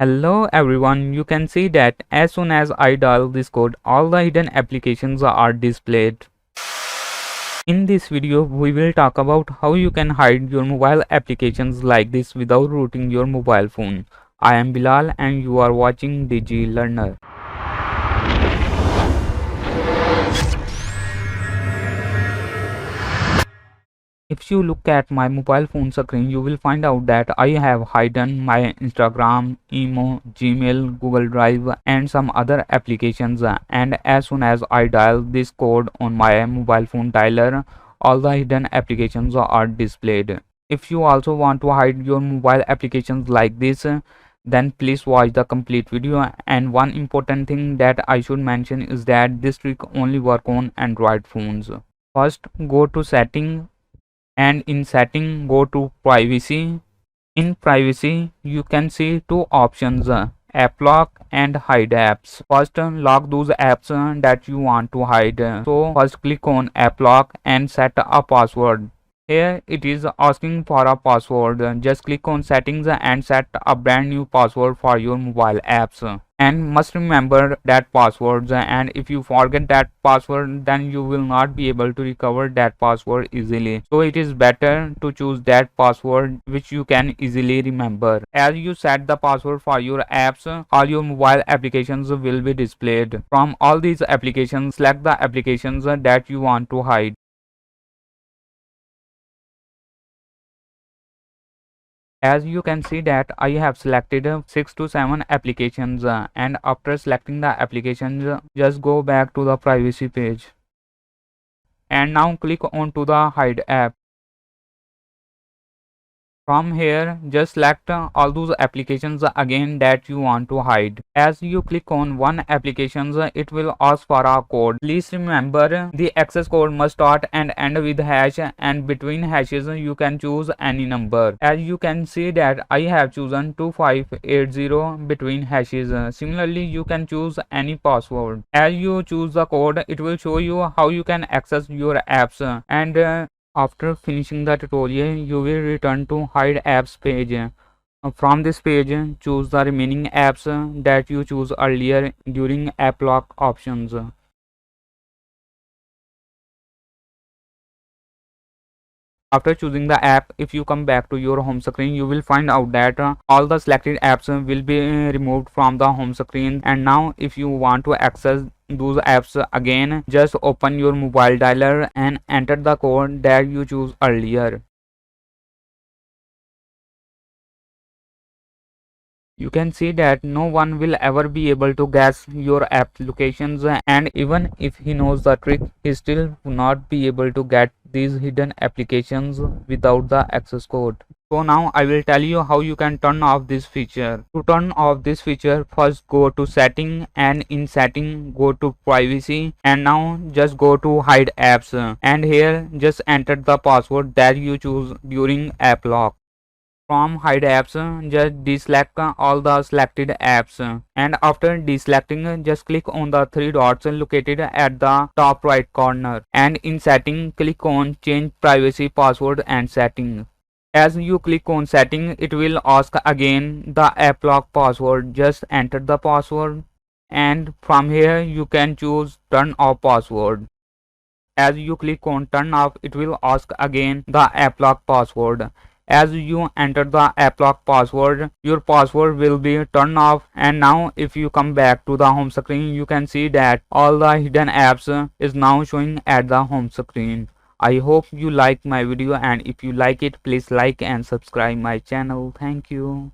Hello everyone, you can see that as soon as I dial this code, all the hidden applications are displayed. In this video, we will talk about how you can hide your mobile applications like this without rooting your mobile phone. I am Bilal and you are watching Digi Learner. If you look at my mobile phone screen, you will find out that I have hidden my Instagram, Imo, Gmail, Google Drive and some other applications, and as soon as I dial this code on my mobile phone dialer, all the hidden applications are displayed. If you also want to hide your mobile applications like this, then please watch the complete video. And one important thing that I should mention is that this trick only work on Android phones. First, go to setting and in setting go to privacy. In privacy you can see two options, app lock and hide apps. First, lock those apps that you want to hide. So first click on app lock and set a password. Here it is asking for a password. Just click on settings and set a brand new password for your mobile apps. And must remember that passwords, and if you forget that password then you will not be able to recover that password easily. So it is better to choose that password which you can easily remember. As you set the password for your apps, all your mobile applications will be displayed. From all these applications, select the applications that you want to hide. As you can see that I have selected 6 to 7 applications, and after selecting the applications, just go back to the privacy page and now click on to the hide app. From here, just select all those applications again that you want to hide. As you click on one application, it will ask for a code. Please remember the access code must start and end with hash, and between hashes you can choose any number. As you can see that I have chosen 2580 between hashes. Similarly, you can choose any password. As you choose the code, it will show you how you can access your apps, and after finishing the tutorial, you will return to hide apps page. From this page, choose the remaining apps that you choose earlier during app lock options. After choosing the app, if you come back to your home screen, you will find out that all the selected apps will be removed from the home screen. And now if you want to access those apps again, just open your mobile dialer and enter the code that you choose earlier. You can see that no one will ever be able to guess your applications, and even if he knows the trick, he still will not be able to get these hidden applications without the access code. So now I will tell you how you can turn off this feature. To turn off this feature, first go to setting, and in setting go to privacy, and now just go to hide apps, and here just enter the password that you choose during app lock. From hide apps, just deselect all the selected apps, and after deselecting, just click on the three dots located at the top right corner, and in setting click on change privacy password and setting. As you click on setting, it will ask again the app lock password. Just enter the password, and from here you can choose turn off password. As you click on turn off, it will ask again the app lock password. As you enter the app lock password, your password will be turned off. And now if you come back to the home screen, you can see that all the hidden apps is now showing at the home screen. I hope you like my video, and if you like it, please like and subscribe my channel. Thank you.